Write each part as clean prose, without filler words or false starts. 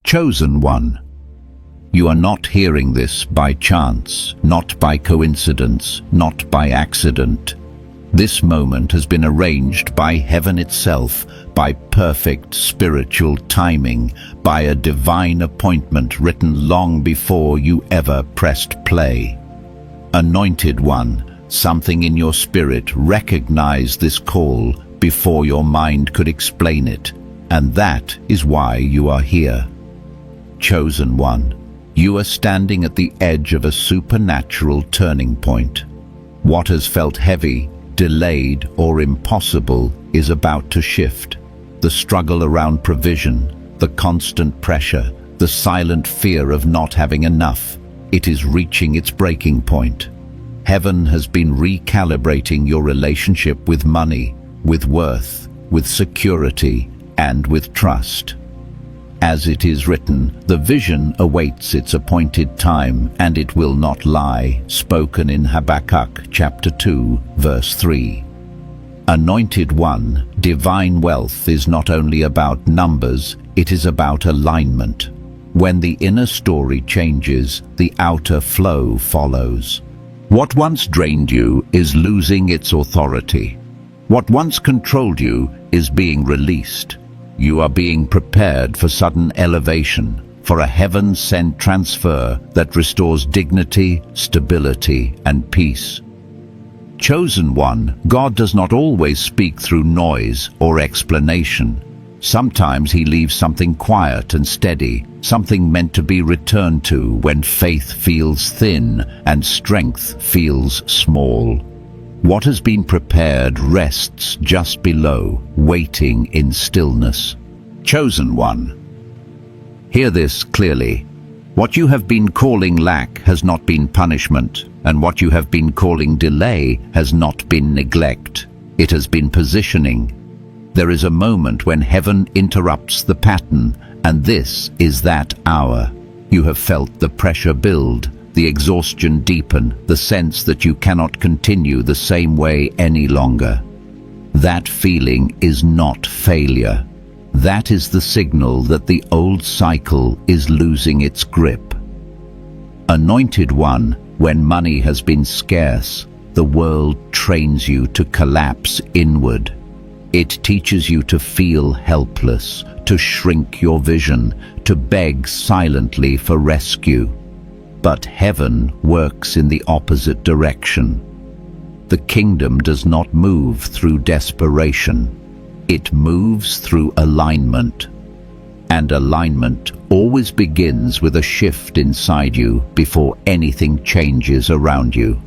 Chosen one. You are not hearing this by chance, not by coincidence, not by accident. This moment has been arranged by heaven itself, by perfect spiritual timing, by a divine appointment written long before you ever pressed play. Anointed one, something in your spirit recognized this call before your mind could explain it, and that is why you are here. Chosen one, you are standing at the edge of a supernatural turning point. What has felt heavy, delayed, or impossible is about to shift. The struggle around provision, the constant pressure, the silent fear of not having enough, it is reaching its breaking point. Heaven has been recalibrating your relationship with money, with worth, with security, and with trust. As it is written, the vision awaits its appointed time, and it will not lie, spoken in Habakkuk chapter 2, verse 3. Anointed one, divine wealth is not only about numbers, it is about alignment. When the inner story changes, the outer flow follows. What once drained you is losing its authority. What once controlled you is being released. You are being prepared for sudden elevation, for a heaven-sent transfer that restores dignity, stability, and peace. Chosen one, God does not always speak through noise or explanation. Sometimes he leaves something quiet and steady, something meant to be returned to when faith feels thin and strength feels small. What has been prepared rests just below, waiting in stillness. Chosen one. Hear this clearly. What you have been calling lack has not been punishment, and what you have been calling delay has not been neglect. It has been positioning. There is a moment when heaven interrupts the pattern, and this is that hour. You have felt the pressure build, the exhaustion deepen, the sense that you cannot continue the same way any longer. That feeling is not failure. That is the signal that the old cycle is losing its grip. Anointed one, when money has been scarce, the world trains you to collapse inward. It teaches you to feel helpless, to shrink your vision, to beg silently for rescue. But heaven works in the opposite direction. The kingdom does not move through desperation. It moves through alignment. And alignment always begins with a shift inside you before anything changes around you.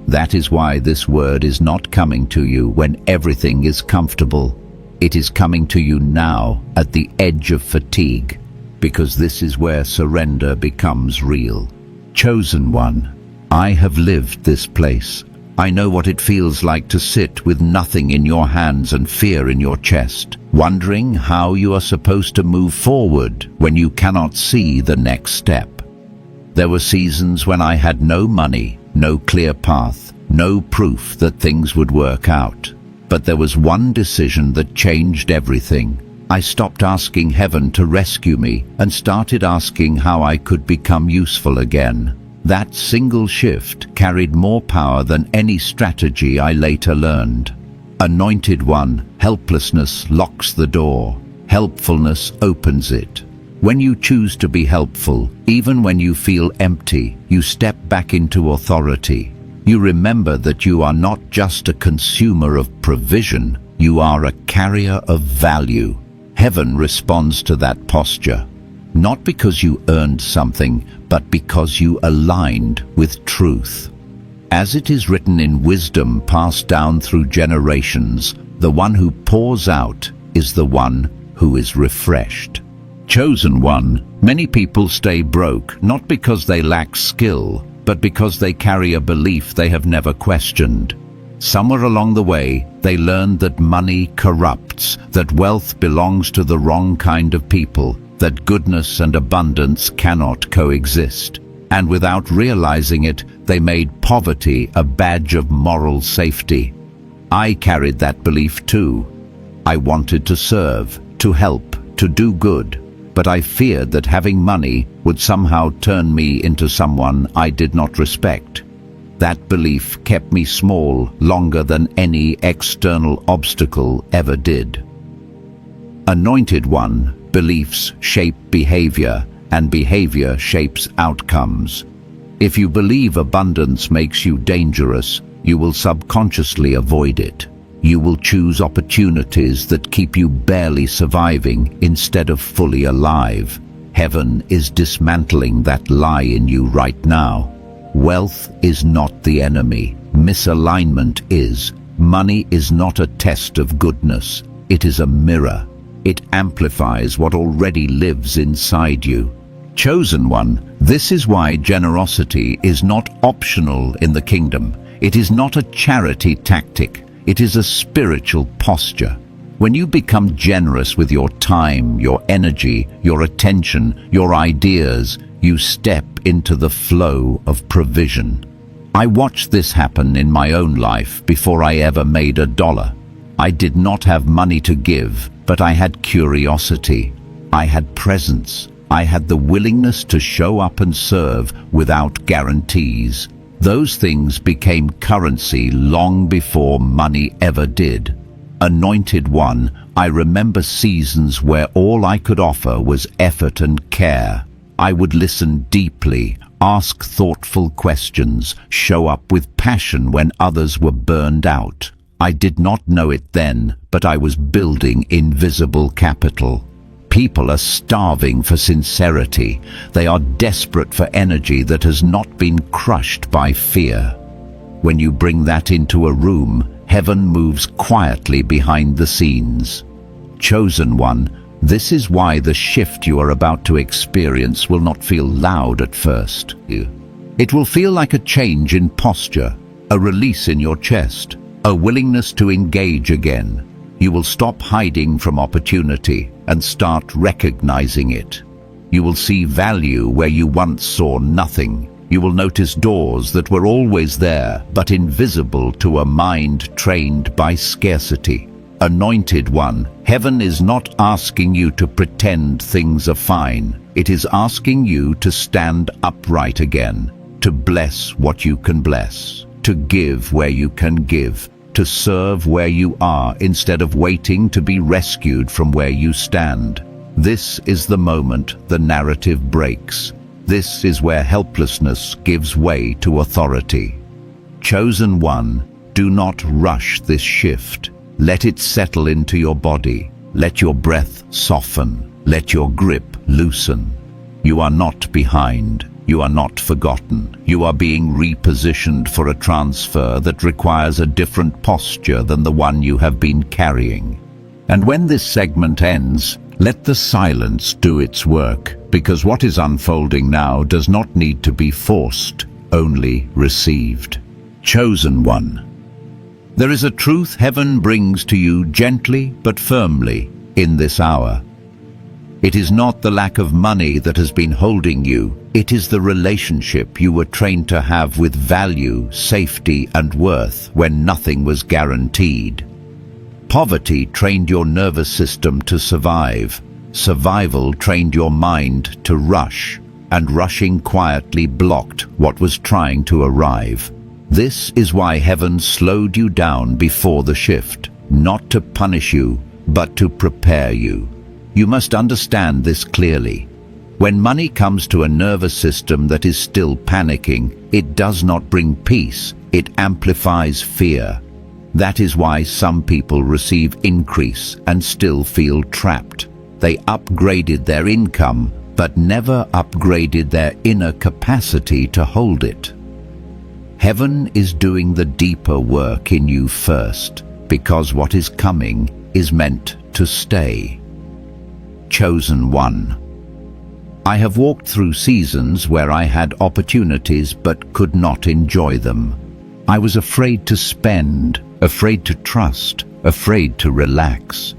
That is why this word is not coming to you when everything is comfortable. It is coming to you now at the edge of fatigue, because this is where surrender becomes real. Chosen one, I have lived this place. I know what it feels like to sit with nothing in your hands and fear in your chest, wondering how you are supposed to move forward when you cannot see the next step. There were seasons when I had no money, no clear path, no proof that things would work out. But there was one decision that changed everything. I stopped asking heaven to rescue me and started asking how I could become useful again. That single shift carried more power than any strategy I later learned. Anointed one, helplessness locks the door. Helpfulness opens it. When you choose to be helpful, even when you feel empty, you step back into authority. You remember that you are not just a consumer of provision, you are a carrier of value. Heaven responds to that posture, not because you earned something, but because you aligned with truth. As it is written in wisdom passed down through generations, the one who pours out is the one who is refreshed. Chosen one, many people stay broke not because they lack skill, but because they carry a belief they have never questioned. Somewhere along the way, they learned that money corrupts, that wealth belongs to the wrong kind of people, that goodness and abundance cannot coexist. And without realizing it, they made poverty a badge of moral safety. I carried that belief too. I wanted to serve, to help, to do good. but I feared that having money would somehow turn me into someone I did not respect. That belief kept me small longer than any external obstacle ever did. Anointed One, beliefs shape behavior, and behavior shapes outcomes. If you believe abundance makes you dangerous, you will subconsciously avoid it. You will choose opportunities that keep you barely surviving instead of fully alive. Heaven is dismantling that lie in you right now. Wealth is not the enemy. Misalignment is. Money is not a test of goodness. It is a mirror. It amplifies what already lives inside you. Chosen One, this is why generosity is not optional in the kingdom. It is not a charity tactic. It is a spiritual posture. When you become generous with your time, your energy, your attention, your ideas, you step into the flow of provision. I watched this happen in my own life before I ever made $1. I did not have money to give, but I had curiosity. I had presence. I had the willingness to show up and serve without guarantees. Those things became currency long before money ever did. Anointed One, I remember seasons where all I could offer was effort and care. I would listen deeply, ask thoughtful questions, show up with passion when others were burned out. I did not know it then, but I was building invisible capital. People are starving for sincerity. They are desperate for energy that has not been crushed by fear. When you bring that into a room, heaven moves quietly behind the scenes. Chosen One, this is why the shift you are about to experience will not feel loud at first. It will feel like a change in posture, a release in your chest, a willingness to engage again. You will stop hiding from opportunity and start recognizing it. You will see value where you once saw nothing. You will notice doors that were always there but invisible to a mind trained by scarcity. Anointed One, heaven is not asking you to pretend things are fine. It is asking you to stand upright again, to bless what you can bless, to give where you can give, to serve where you are instead of waiting to be rescued from where you stand. This is the moment the narrative breaks. This is where helplessness gives way to authority. Chosen One, do not rush this shift. Let it settle into your body. Let your breath soften. Let your grip loosen. You are not behind. You are not forgotten. You are being repositioned for a transfer that requires a different posture than the one you have been carrying. And when this segment ends, let the silence do its work, because what is unfolding now does not need to be forced, only received. Chosen One, there is a truth heaven brings to you gently but firmly in this hour. It is not the lack of money that has been holding you. It is the relationship you were trained to have with value, safety, and worth when nothing was guaranteed. Poverty trained your nervous system to survive. Survival trained your mind to rush, and rushing quietly blocked what was trying to arrive. This is why heaven slowed you down before the shift, not to punish you, but to prepare you. You must understand this clearly. When money comes to a nervous system that is still panicking, it does not bring peace, it amplifies fear. That is why some people receive increase and still feel trapped. They upgraded their income, but never upgraded their inner capacity to hold it. Heaven is doing the deeper work in you first, because what is coming is meant to stay. Chosen One, I have walked through seasons where I had opportunities but could not enjoy them. I was afraid to spend, afraid to trust, afraid to relax.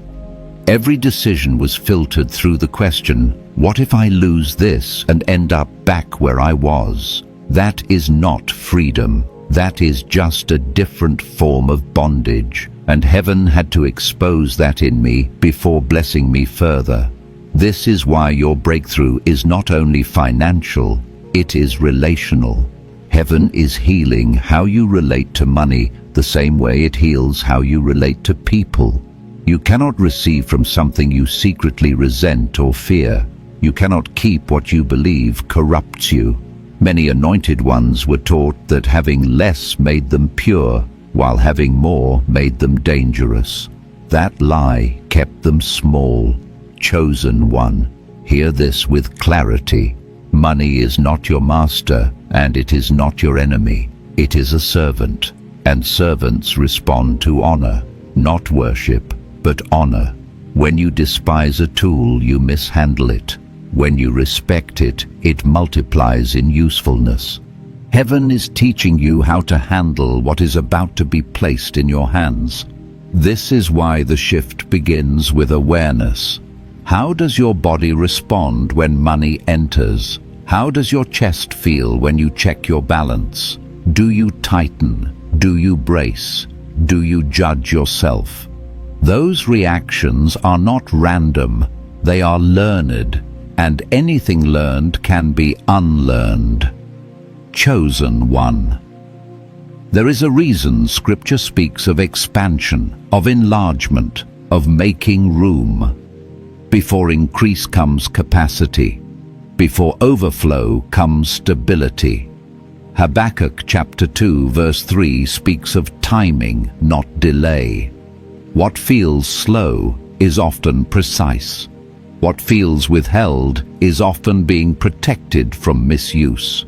Every decision was filtered through the question, what if I lose this and end up back where I was? That is not freedom. That is just a different form of bondage, and heaven had to expose that in me before blessing me further. This is why your breakthrough is not only financial, it is relational. Heaven is healing how you relate to money the same way it heals how you relate to people. You cannot receive from something you secretly resent or fear. You cannot keep what you believe corrupts you. Many anointed ones were taught that having less made them pure, while having more made them dangerous. That lie kept them small. Chosen one, hear this with clarity. Money is not your master, and it is not your enemy. It is a servant, and servants respond to honor, not worship, but honor. When you despise a tool, you mishandle it. When you respect it, it multiplies in usefulness. Heaven is teaching you how to handle what is about to be placed in your hands. This is why the shift begins with awareness. How does your body respond when money enters? How does your chest feel when you check your balance? Do you tighten? Do you brace? Do you judge yourself? Those reactions are not random, they are learned, and anything learned can be unlearned. Chosen one. There is a reason Scripture speaks of expansion, of enlargement, of making room. Before increase comes capacity. Before overflow comes stability. Habakkuk chapter 2 verse 3 speaks of timing, not delay. What feels slow is often precise. What feels withheld is often being protected from misuse.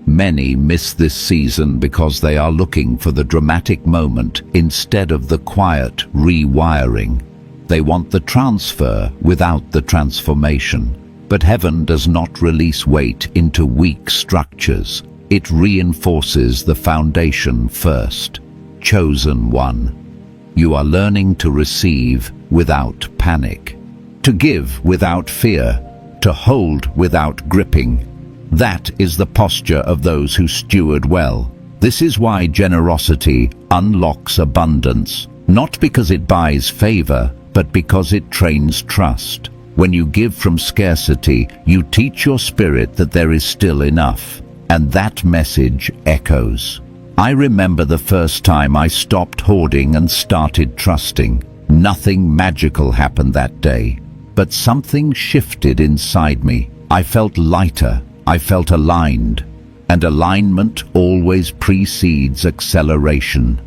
Many miss this season because they are looking for the dramatic moment instead of the quiet rewiring. They want the transfer without the transformation. But heaven does not release weight into weak structures. It reinforces the foundation first. Chosen one. You are learning to receive without panic, to give without fear, to hold without gripping. That is the posture of those who steward well. This is why generosity unlocks abundance, not because it buys favor, but because it trains trust. When you give from scarcity, you teach your spirit that there is still enough, and that message echoes. I remember the first time I stopped hoarding and started trusting. Nothing magical happened that day, but something shifted inside me. I felt lighter, I felt aligned, and alignment always precedes acceleration.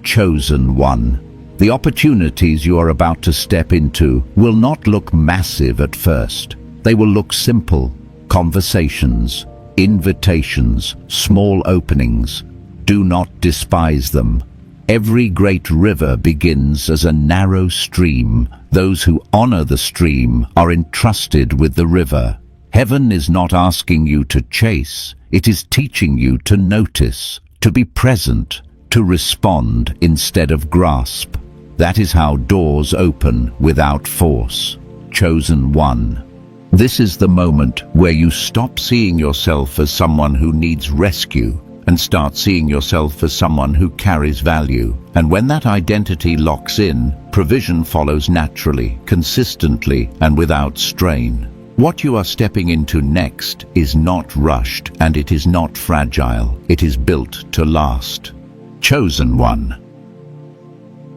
Chosen one. The opportunities you are about to step into will not look massive at first. They will look simple. Conversations, invitations, small openings. Do not despise them. Every great river begins as a narrow stream. Those who honor the stream are entrusted with the river. Heaven is not asking you to chase. It is teaching you to notice, to be present, to respond instead of grasp. That is how doors open without force. Chosen one. This is the moment where you stop seeing yourself as someone who needs rescue and start seeing yourself as someone who carries value. And when that identity locks in, provision follows naturally, consistently, and without strain. What you are stepping into next is not rushed, and it is not fragile. It is built to last. Chosen one.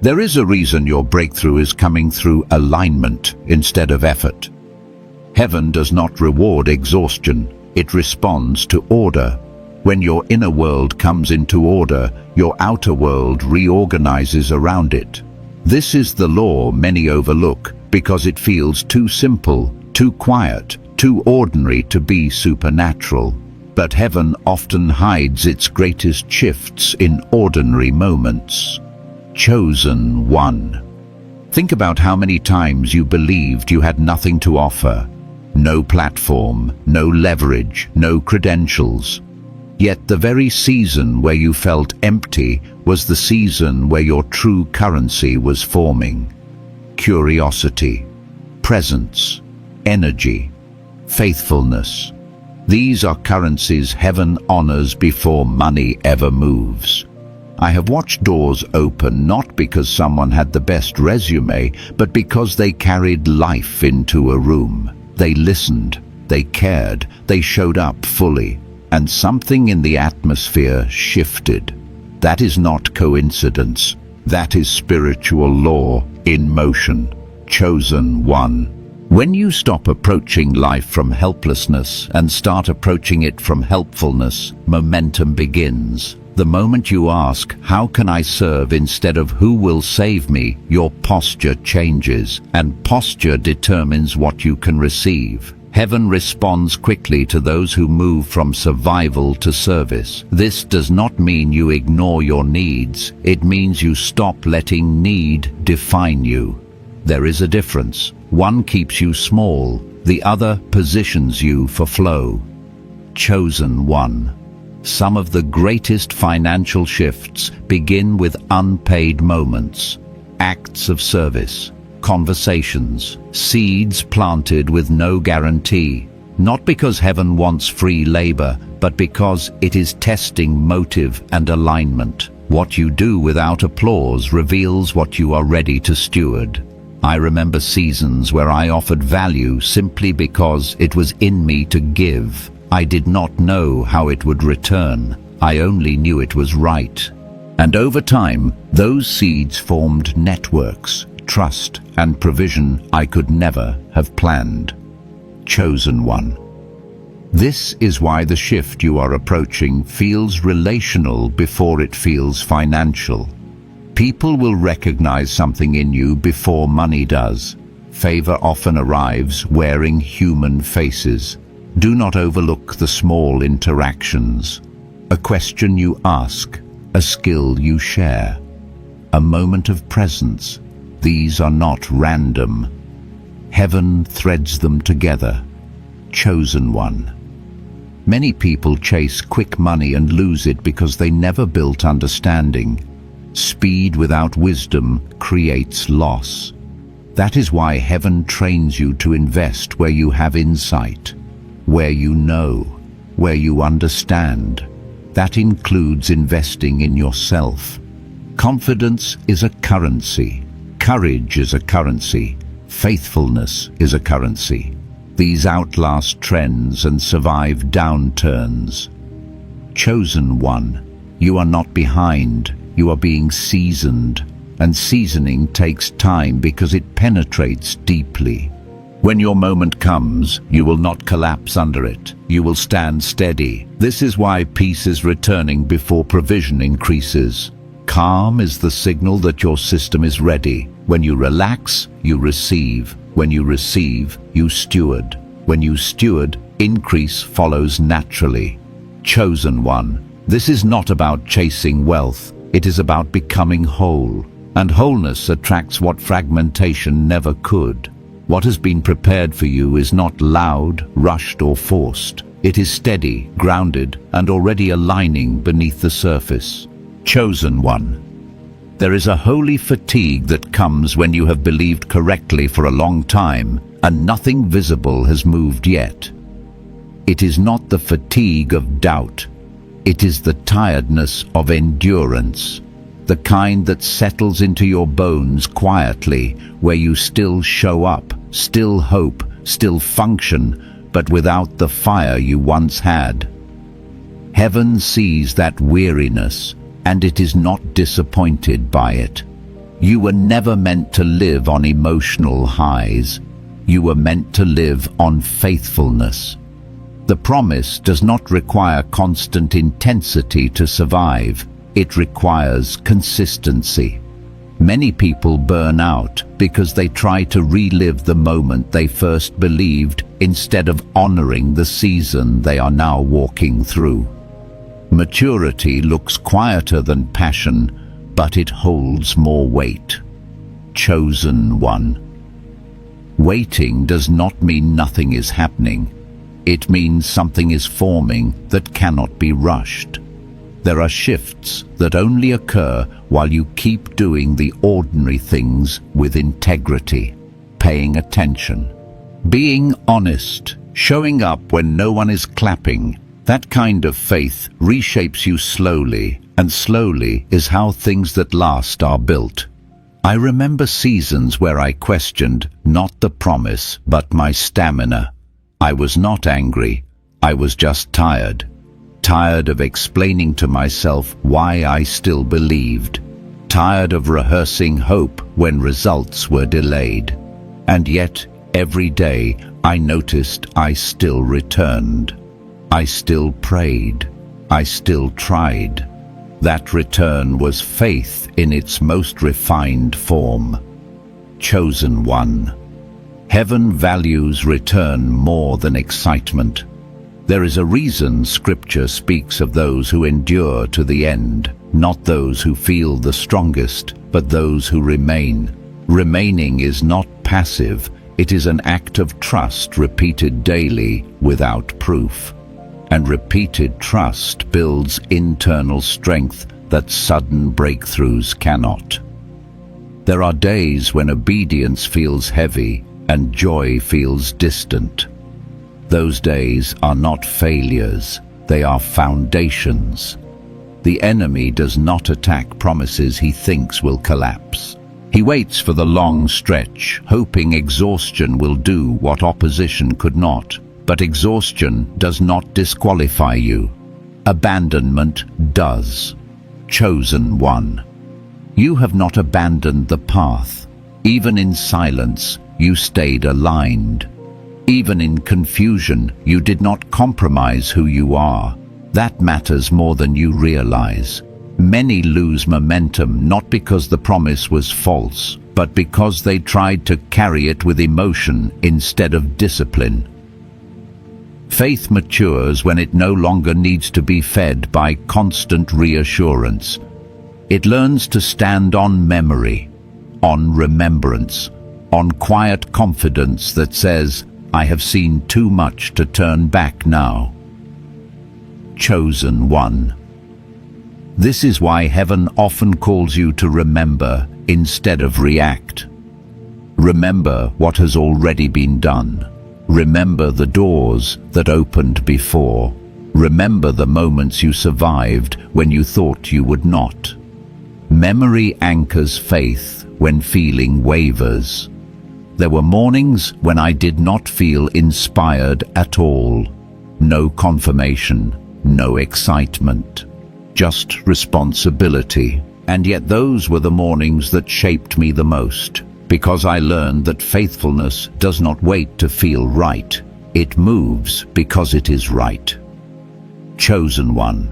There is a reason your breakthrough is coming through alignment instead of effort. Heaven does not reward exhaustion. It responds to order. When your inner world comes into order, your outer world reorganizes around it. This is the law many overlook because it feels too simple, too quiet, too ordinary to be supernatural. But heaven often hides its greatest shifts in ordinary moments. Chosen one. Think about how many times you believed you had nothing to offer. No platform, no leverage, no credentials. Yet the very season where you felt empty was the season where your true currency was forming. Curiosity, presence, energy, faithfulness. These are currencies heaven honors before money ever moves. I have watched doors open not because someone had the best resume, but because they carried life into a room. They listened, they cared, they showed up fully, and something in the atmosphere shifted. That is not coincidence. That is spiritual law in motion. Chosen one. When you stop approaching life from helplessness and start approaching it from helpfulness, momentum begins. The moment you ask, "How can I serve?" instead of "Who will save me?" your posture changes, and posture determines what you can receive. Heaven responds quickly to those who move from survival to service. This does not mean you ignore your needs. It means you stop letting need define you. There is a difference. One keeps you small, the other positions you for flow. Chosen one. Some of the greatest financial shifts begin with unpaid moments, acts of service, conversations, seeds planted with no guarantee, not because heaven wants free labor, but because it is testing motive and alignment. What you do without applause reveals what you are ready to steward. I remember seasons where I offered value simply because it was in me to give. I did not know how it would return. I only knew it was right. And over time, those seeds formed networks, trust, and provision I could never have planned. Chosen one. This is why the shift you are approaching feels relational before it feels financial. People will recognize something in you before money does. Favor often arrives wearing human faces. Do not overlook the small interactions. A question you ask, a skill you share, a moment of presence. These are not random. Heaven threads them together. Chosen one. Many people chase quick money and lose it because they never built understanding. Speed without wisdom creates loss. That is why heaven trains you to invest where you have insight, where you know, where you understand. That includes investing in yourself. Confidence is a currency. Courage is a currency. Faithfulness is a currency. These outlast trends and survive downturns. Chosen one. You are not behind. You are being seasoned. And seasoning takes time because it penetrates deeply. When your moment comes, you will not collapse under it. You will stand steady. This is why peace is returning before provision increases. Calm is the signal that your system is ready. When you relax, you receive. When you receive, you steward. When you steward, increase follows naturally. Chosen one. This is not about chasing wealth. It is about becoming whole. And wholeness attracts what fragmentation never could. What has been prepared for you is not loud, rushed, or forced. It is steady, grounded, and already aligning beneath the surface. Chosen one. There is a holy fatigue that comes when you have believed correctly for a long time, and nothing visible has moved yet. It is not the fatigue of doubt. It is the tiredness of endurance. The kind that settles into your bones quietly, where you still show up, still hope, still function, but without the fire you once had. Heaven sees that weariness, and it is not disappointed by it. You were never meant to live on emotional highs. You were meant to live on faithfulness. The promise does not require constant intensity to survive. It requires consistency. Many people burn out because they try to relive the moment they first believed instead of honoring the season they are now walking through. Maturity looks quieter than passion, but it holds more weight. Chosen one. Waiting does not mean nothing is happening. It means something is forming that cannot be rushed. There are shifts that only occur while you keep doing the ordinary things with integrity, paying attention, being honest, showing up when no one is clapping. That kind of faith reshapes you slowly, And slowly is how things that last are built. I remember seasons where I questioned not the promise, but my stamina. I was not angry. I was just tired. Tired of explaining to myself why I still believed. Tired of rehearsing hope when results were delayed. And yet, every day, I noticed I still returned. I still prayed. I still tried. That return was faith in its most refined form. Chosen one. Heaven values return more than excitement. There is a reason Scripture speaks of those who endure to the end, not those who feel the strongest, but those who remain. Remaining is not passive, it is an act of trust repeated daily without proof. And repeated trust builds internal strength that sudden breakthroughs cannot. There are days when obedience feels heavy and joy feels distant. Those days are not failures, they are foundations. The enemy does not attack promises he thinks will collapse. He waits for the long stretch, hoping exhaustion will do what opposition could not. But exhaustion does not disqualify you. Abandonment does. Chosen one. You have not abandoned the path. Even in silence, you stayed aligned. Even in confusion, you did not compromise who you are. That matters more than you realize. Many lose momentum not because the promise was false, but because they tried to carry it with emotion instead of discipline. Faith matures when it no longer needs to be fed by constant reassurance. It learns to stand on memory, on remembrance, on quiet confidence that says, I have seen too much to turn back now. Chosen one. This is why heaven often calls you to remember instead of react. Remember what has already been done. Remember the doors that opened before. Remember the moments you survived when you thought you would not. Memory anchors faith when feeling wavers. There were mornings when I did not feel inspired at all. No confirmation, no excitement, just responsibility. And yet those were the mornings that shaped me the most, because I learned that faithfulness does not wait to feel right. It moves because it is right. Chosen one.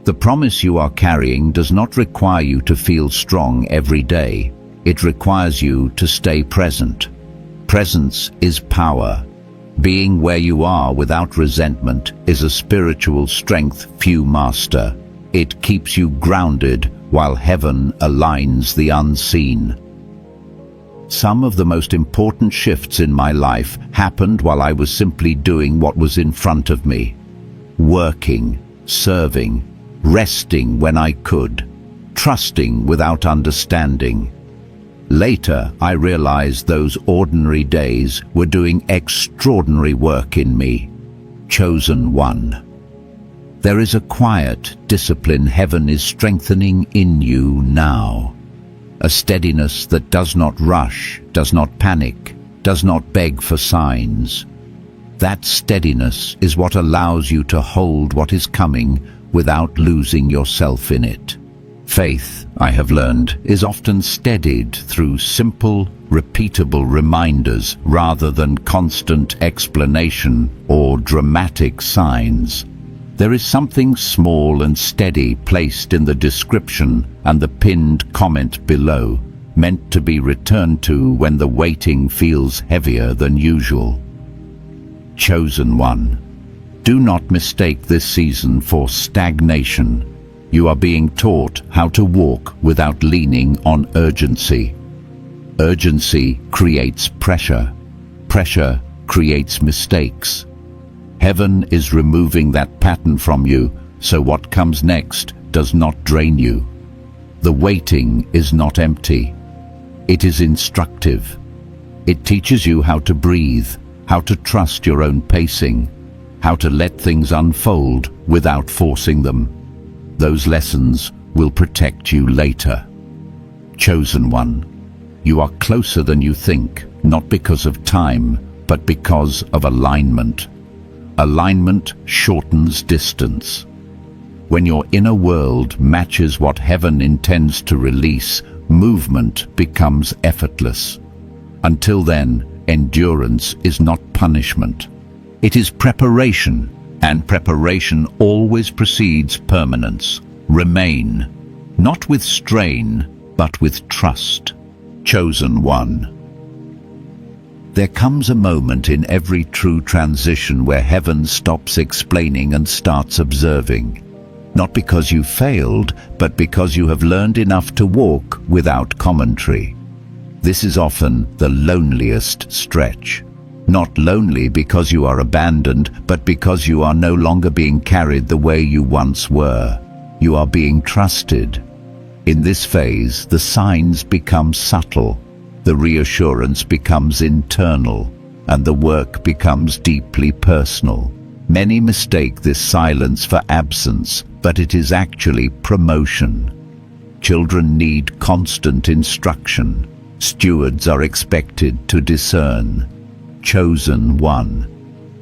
The promise you are carrying does not require you to feel strong every day. It requires you to stay present. Presence is power. Being where you are without resentment is a spiritual strength few master. It keeps you grounded while heaven aligns the unseen. Some of the most important shifts in my life happened while I was simply doing what was in front of me. Working, serving, resting when I could, trusting without understanding. Later, I realized those ordinary days were doing extraordinary work in me. Chosen one. There is a quiet discipline heaven is strengthening in you now. A steadiness that does not rush, does not panic, does not beg for signs. That steadiness is what allows you to hold what is coming without losing yourself in it. Faith, I have learned, is often steadied through simple, repeatable reminders rather than constant explanation or dramatic signs. There is something small and steady placed in the description and the pinned comment below, meant to be returned to when the waiting feels heavier than usual. Chosen one. Do not mistake this season for stagnation. You are being taught how to walk without leaning on urgency. Urgency creates pressure. Pressure creates mistakes. Heaven is removing that pattern from you, so what comes next does not drain you. The waiting is not empty. It is instructive. It teaches you how to breathe, how to trust your own pacing, how to let things unfold without forcing them. Those lessons will protect you later. Chosen one, you are closer than you think, not because of time, but because of alignment. Alignment shortens distance. When your inner world matches what heaven intends to release, movement becomes effortless. Until then, endurance is not punishment. It is preparation, and preparation always precedes permanence. Remain, not with strain, but with trust. Chosen one. There comes a moment in every true transition where heaven stops explaining and starts observing. Not because you failed, but because you have learned enough to walk without commentary. This is often the loneliest stretch. Not lonely because you are abandoned, but because you are no longer being carried the way you once were. You are being trusted. In this phase, the signs become subtle, the reassurance becomes internal, and the work becomes deeply personal. Many mistake this silence for absence, but it is actually promotion. Children need constant instruction. Stewards are expected to discern. Chosen one.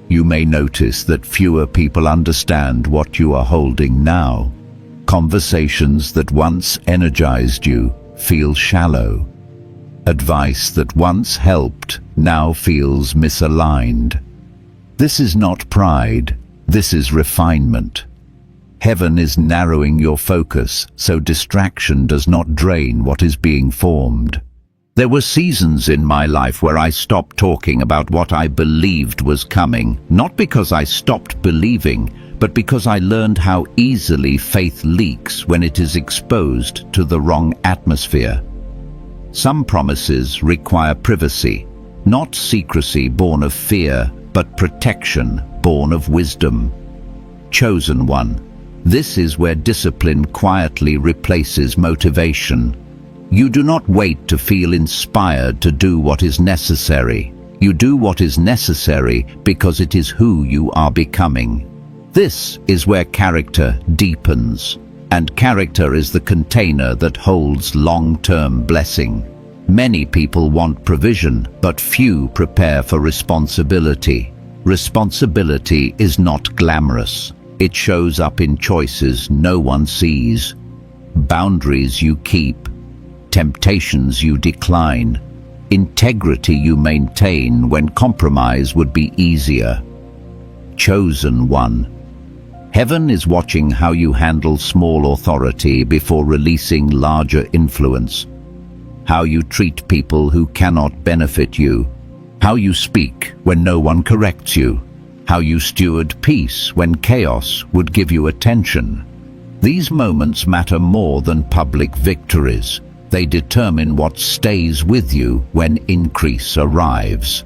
You may notice that fewer people understand what you are holding now. Conversations that once energized you feel shallow. Advice that once helped now feels misaligned. This is not pride, this is refinement. Heaven is narrowing your focus so distraction does not drain what is being formed. There were seasons in my life where I stopped talking about what I believed was coming, not because I stopped believing, but because I learned how easily faith leaks when it is exposed to the wrong atmosphere. Some promises require privacy, not secrecy born of fear, but protection born of wisdom. Chosen one. This is where discipline quietly replaces motivation. You do not wait to feel inspired to do what is necessary. You do what is necessary because it is who you are becoming. This is where character deepens, and character is the container that holds long-term blessing. Many people want provision, but few prepare for responsibility. Responsibility is not glamorous. It shows up in choices no one sees. Boundaries you keep, temptations you decline, integrity you maintain when compromise would be easier. Chosen one. Heaven is watching how you handle small authority before releasing larger influence. How you treat people who cannot benefit you. How you speak when no one corrects you. How you steward peace when chaos would give you attention. These moments matter more than public victories. They determine what stays with you when increase arrives.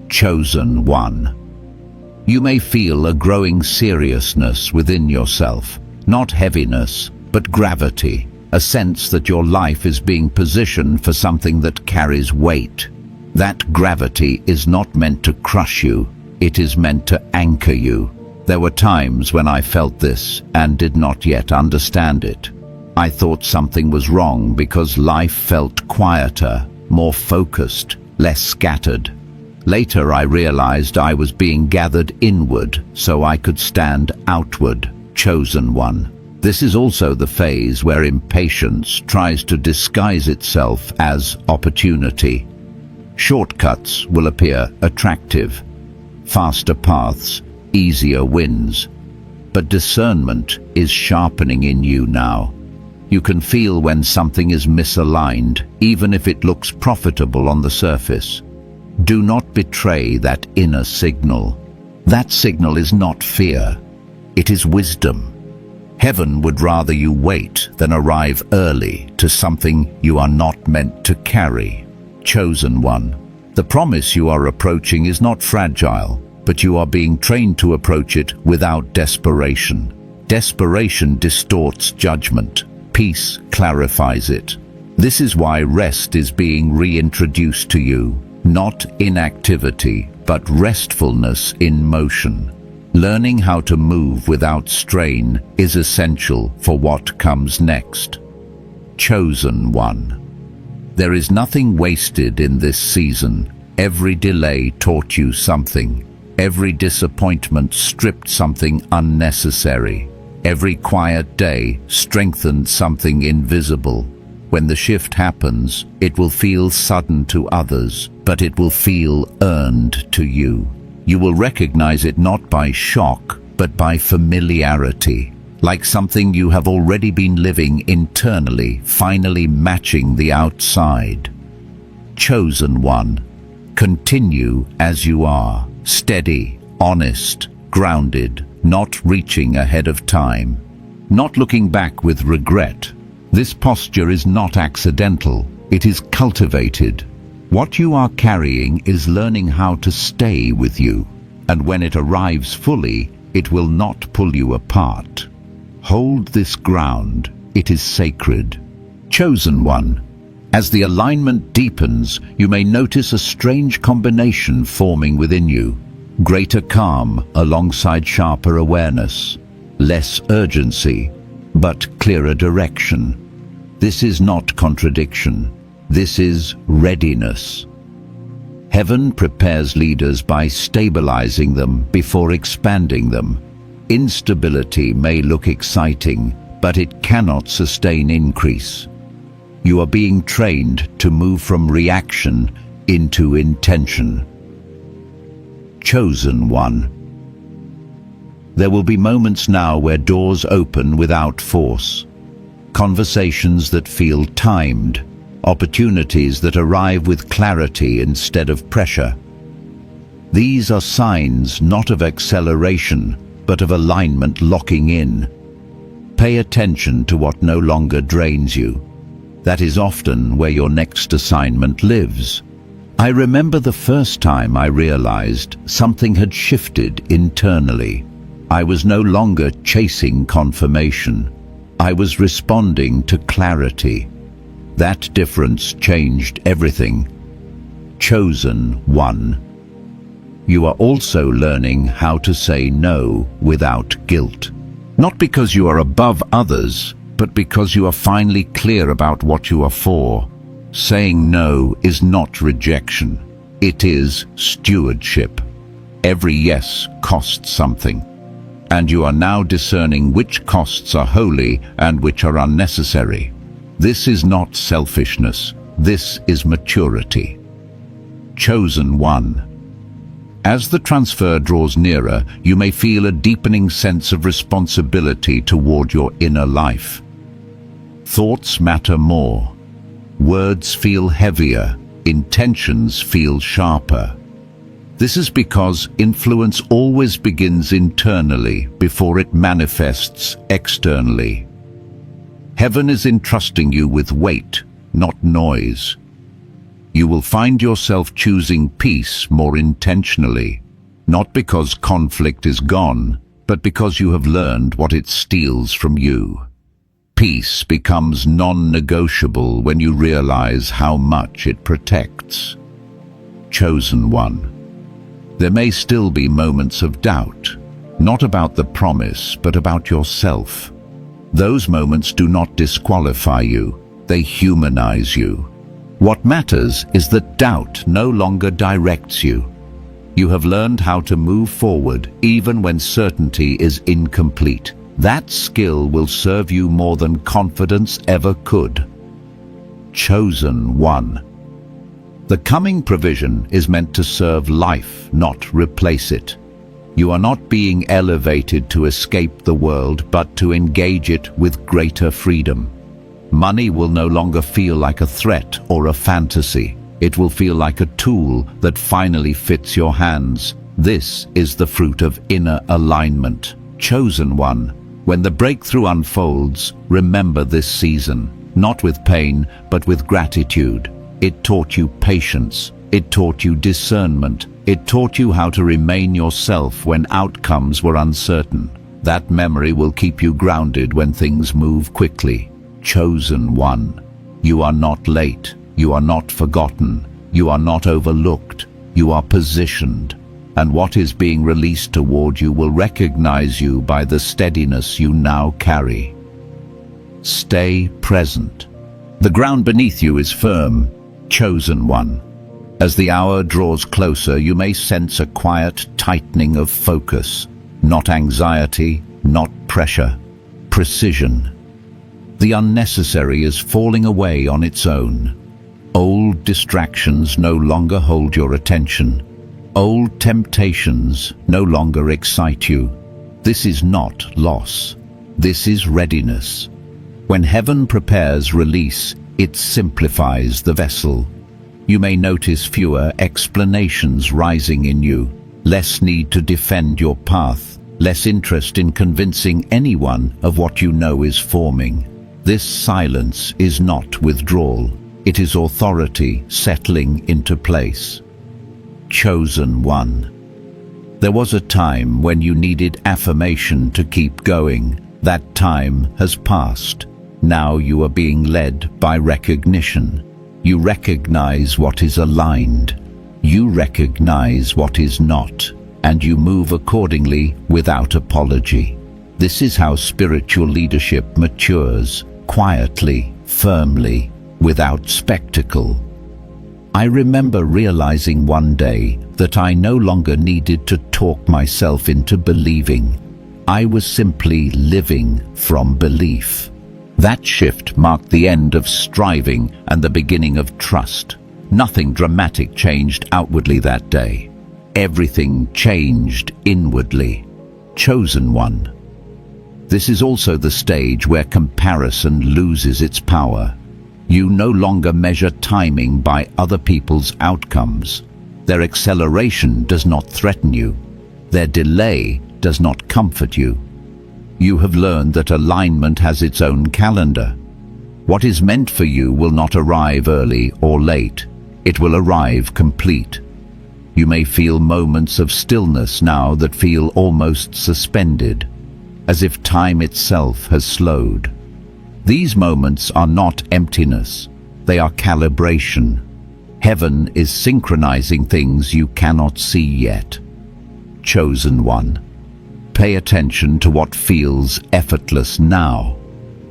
Chosen one. You may feel a growing seriousness within yourself, not heaviness, but gravity, a sense that your life is being positioned for something that carries weight. That gravity is not meant to crush you, it is meant to anchor you. There were times when I felt this and did not yet understand it. I thought something was wrong because life felt quieter, more focused, less scattered. Later I realized I was being gathered inward so I could stand outward. Chosen one. This is also the phase where impatience tries to disguise itself as opportunity. Shortcuts will appear attractive. Faster paths, easier wins. But discernment is sharpening in you now. You can feel when something is misaligned, even if it looks profitable on the surface. Do not betray that inner signal. That signal is not fear. It is wisdom. Heaven would rather you wait than arrive early to something you are not meant to carry. Chosen one. The promise you are approaching is not fragile, but you are being trained to approach it without desperation. Desperation distorts judgment. Peace clarifies it. This is why rest is being reintroduced to you. Not inactivity, but restfulness in motion. Learning how to move without strain is essential for what comes next. Chosen one. There is nothing wasted in this season. Every delay taught you something. Every disappointment stripped something unnecessary. Every quiet day strengthened something invisible. When the shift happens, it will feel sudden to others, but it will feel earned to you. You will recognize it not by shock, but by familiarity, like something you have already been living internally, finally matching the outside. Chosen one. Continue as you are, steady, honest, grounded, not reaching ahead of time, not looking back with regret. This posture is not accidental, it is cultivated. What you are carrying is learning how to stay with you, and when it arrives fully, it will not pull you apart. Hold this ground, it is sacred. Chosen one. As the alignment deepens, you may notice a strange combination forming within you. Greater calm alongside sharper awareness. Less urgency, but clearer direction. This is not contradiction. This is readiness. Heaven prepares leaders by stabilizing them before expanding them. Instability may look exciting, but it cannot sustain increase. You are being trained to move from reaction into intention. Chosen one. There will be moments now where doors open without force. Conversations that feel timed. Opportunities that arrive with clarity instead of pressure. These are signs not of acceleration, but of alignment locking in. Pay attention to what no longer drains you. That is often where your next assignment lives. I remember the first time I realized something had shifted internally. I was no longer chasing confirmation. I was responding to clarity. That difference changed everything. Chosen one. You are also learning how to say no without guilt. Not because you are above others, but because you are finally clear about what you are for. Saying no is not rejection. It is stewardship. Every yes costs something. And you are now discerning which costs are holy and which are unnecessary. This is not selfishness. This is maturity. Chosen one. As the transfer draws nearer, you may feel a deepening sense of responsibility toward your inner life. Thoughts matter more. Words feel heavier. Intentions feel sharper. This is because influence always begins internally before it manifests externally. Heaven is entrusting you with weight, not noise. You will find yourself choosing peace more intentionally, not because conflict is gone, but because you have learned what it steals from you. Peace becomes non-negotiable when you realize how much it protects. Chosen one. There may still be moments of doubt, not about the promise, but about yourself. Those moments do not disqualify you, they humanize you. What matters is that doubt no longer directs you. You have learned how to move forward even when certainty is incomplete. That skill will serve you more than confidence ever could. Chosen one. The coming provision is meant to serve life, not replace it. You are not being elevated to escape the world, but to engage it with greater freedom. Money will no longer feel like a threat or a fantasy. It will feel like a tool that finally fits your hands. This is the fruit of inner alignment. Chosen one. When the breakthrough unfolds, remember this season, not with pain, but with gratitude. It taught you patience. It taught you discernment. It taught you how to remain yourself when outcomes were uncertain. That memory will keep you grounded when things move quickly. Chosen one. You are not late. You are not forgotten. You are not overlooked. You are positioned. and what is being released toward you will recognize you by the steadiness you now carry. Stay present. The ground beneath you is firm, chosen one. As the hour draws closer, you may sense a quiet tightening of focus, not anxiety, not pressure, precision. The unnecessary is falling away on its own. Old distractions no longer hold your attention. Old temptations no longer excite you. This is not loss. This is readiness. When heaven prepares release, it simplifies the vessel. You may notice fewer explanations rising in you, less need to defend your path, less interest in convincing anyone of what you know is forming. This silence is not withdrawal. It is authority settling into place. Chosen one. There was a time when you needed affirmation to keep going. That time has passed. Now you are being led by recognition. You recognize what is aligned. You recognize what is not, and you move accordingly without apology. This is how spiritual leadership matures, quietly, firmly, without spectacle. I remember realizing one day that I no longer needed to talk myself into believing. I was simply living from belief. That shift marked the end of striving and the beginning of trust. Nothing dramatic changed outwardly that day. Everything changed inwardly. Chosen one. This is also the stage where comparison loses its power. You no longer measure timing by other people's outcomes. Their acceleration does not threaten you. Their delay does not comfort you. You have learned that alignment has its own calendar. What is meant for you will not arrive early or late. It will arrive complete. You may feel moments of stillness now that feel almost suspended, as if time itself has slowed. These moments are not emptiness, they are calibration. Heaven is synchronizing things you cannot see yet. Chosen one. Pay attention to what feels effortless now.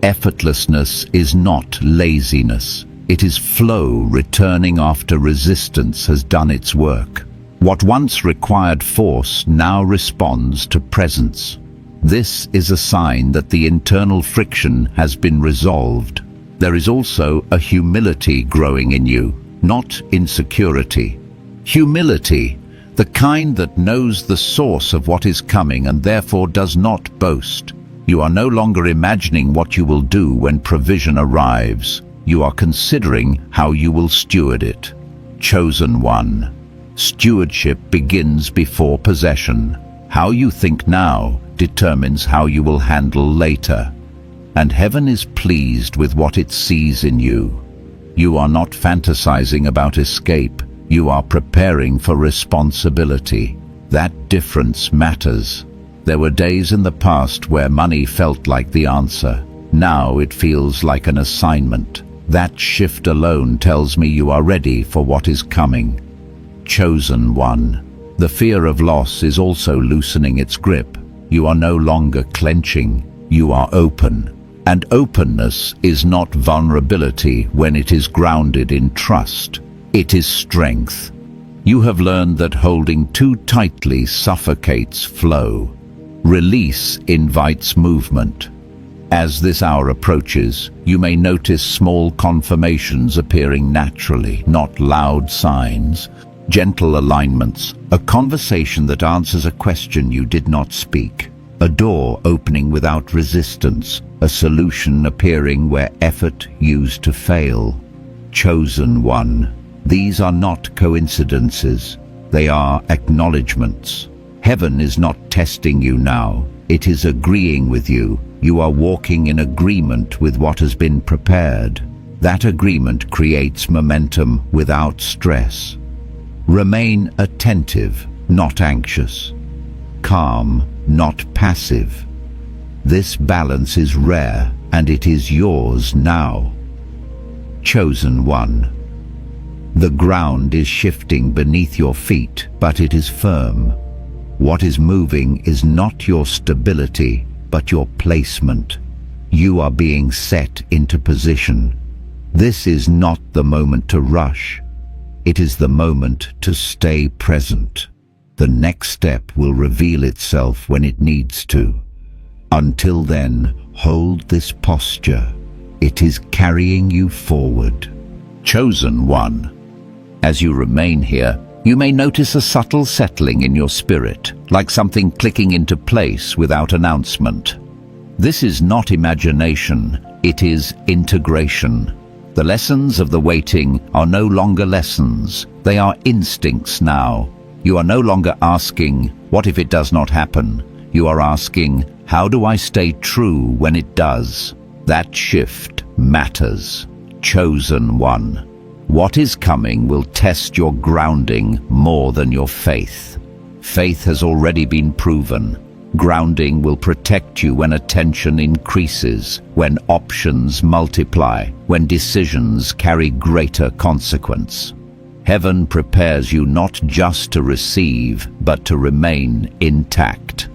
Effortlessness is not laziness. It is flow returning after resistance has done its work. What once required force now responds to presence. This is a sign that the internal friction has been resolved. There is also a humility growing in you, not insecurity. Humility, the kind that knows the source of what is coming and therefore does not boast. You are no longer imagining what you will do when provision arrives. You are considering how you will steward it. Chosen one. Stewardship begins before possession. How you think now determines how you will handle later. And heaven is pleased with what it sees in you. You are not fantasizing about escape. You are preparing for responsibility. That difference matters. There were days in the past where money felt like the answer. Now it feels like an assignment. That shift alone tells me you are ready for what is coming. Chosen one. The fear of loss is also loosening its grip. You are no longer clenching. You are open. And openness is not vulnerability when it is grounded in trust. It is strength. You have learned that holding too tightly suffocates flow. Release invites movement. As this hour approaches, you may notice small confirmations appearing naturally, not loud signs. Gentle alignments, a conversation that answers a question you did not speak, a door opening without resistance, a solution appearing where effort used to fail. Chosen one. These are not coincidences, they are acknowledgements. Heaven is not testing you now, it is agreeing with you. You are walking in agreement with what has been prepared. That agreement creates momentum without stress. Remain attentive, not anxious. Calm, not passive. This balance is rare, and it is yours now. Chosen one. The ground is shifting beneath your feet, but it is firm. What is moving is not your stability, but your placement. You are being set into position. This is not the moment to rush. It is the moment to stay present. The next step will reveal itself when it needs to. Until then, hold this posture. It is carrying you forward. Chosen one. As you remain here, you may notice a subtle settling in your spirit, like something clicking into place without announcement. This is not imagination, it is integration. The lessons of the waiting are no longer lessons, they are instincts now. You are no longer asking, what if it does not happen? You are asking, how do I stay true when it does? That shift matters. Chosen one. What is coming will test your grounding more than your faith. Faith has already been proven. Grounding will protect you when attention increases, when options multiply, when decisions carry greater consequence. Heaven prepares you not just to receive, but to remain intact.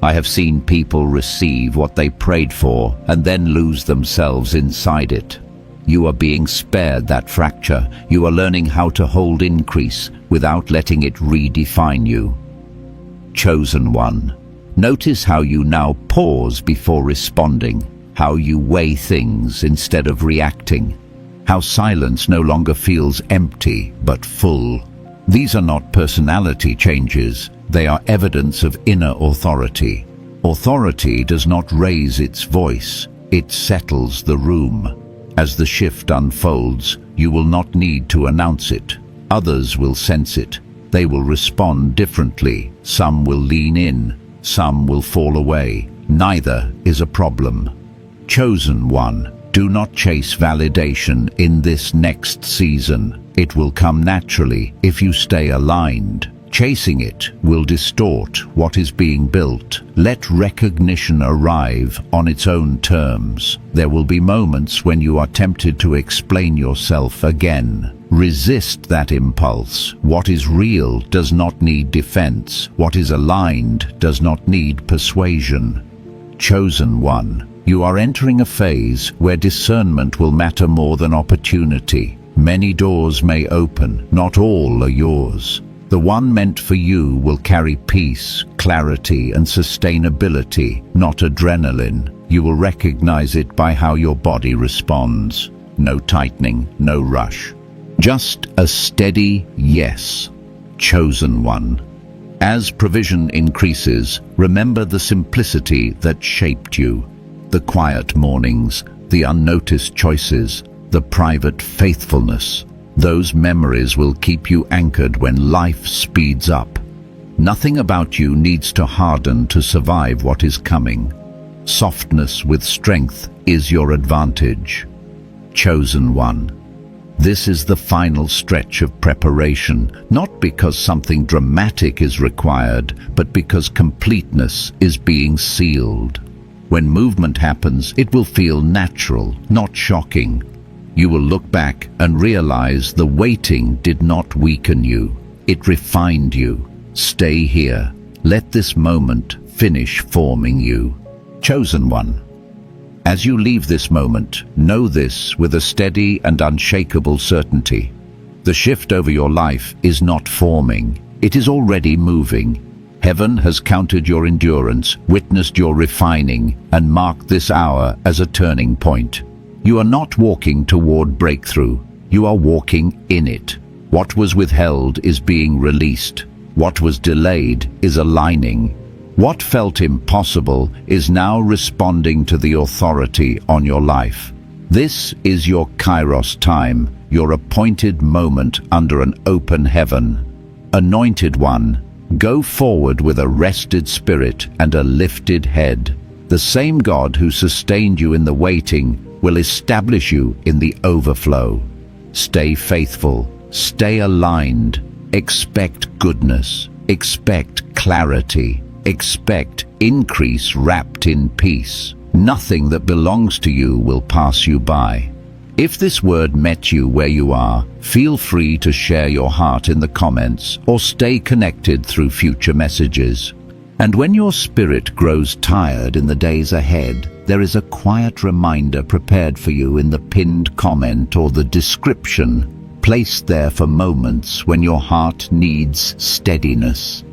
I have seen people receive what they prayed for and then lose themselves inside it. You are being spared that fracture. You are learning how to hold increase without letting it redefine you. Chosen one. Notice how you now pause before responding, how you weigh things instead of reacting, how silence no longer feels empty but full. These are not personality changes, they are evidence of inner authority. Authority does not raise its voice, it settles the room. As the shift unfolds, you will not need to announce it. Others will sense it. They will respond differently. Some will lean in. Some will fall away. Neither is a problem. Chosen one, do not chase validation in this next season. It will come naturally if you stay aligned. Chasing it will distort what is being built. Let recognition arrive on its own terms. There will be moments when you are tempted to explain yourself again. Resist that impulse. What is real does not need defense. What is aligned does not need persuasion. Chosen one, you are entering a phase where discernment will matter more than opportunity. Many doors may open, not all are yours. The one meant for you will carry peace, clarity, and sustainability, not adrenaline. You will recognize it by how your body responds. No tightening, no rush. Just a steady yes. Chosen one. As provision increases, remember the simplicity that shaped you. The quiet mornings, the unnoticed choices, the private faithfulness. Those memories will keep you anchored when life speeds up. Nothing about you needs to harden to survive what is coming. Softness with strength is your advantage. Chosen one. This is the final stretch of preparation, not because something dramatic is required, but because completeness is being sealed. When movement happens, it will feel natural, not shocking. You will look back and realize the waiting did not weaken you. It refined you. Stay here. Let this moment finish forming you. Chosen one. As you leave this moment, know this with a steady and unshakable certainty. The shift over your life is not forming. It is already moving. Heaven has counted your endurance, witnessed your refining, and marked this hour as a turning point. You are not walking toward breakthrough. You are walking in it. What was withheld is being released. What was delayed is aligning. What felt impossible is now responding to the authority on your life. This is your Kairos time, your appointed moment under an open heaven. Anointed one, go forward with a rested spirit and a lifted head. The same God who sustained you in the waiting will establish you in the overflow. Stay faithful, stay aligned, expect goodness, expect clarity, expect increase wrapped in peace. Nothing that belongs to you will pass you by. If this word met you where you are, feel free to share your heart in the comments or stay connected through future messages. And when your spirit grows tired in the days ahead, there is a quiet reminder prepared for you in the pinned comment or the description, placed there for moments when your heart needs steadiness.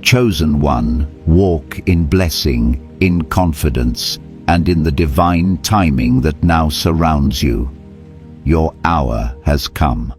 Chosen one, walk in blessing, in confidence, and in the divine timing that now surrounds you. Your hour has come.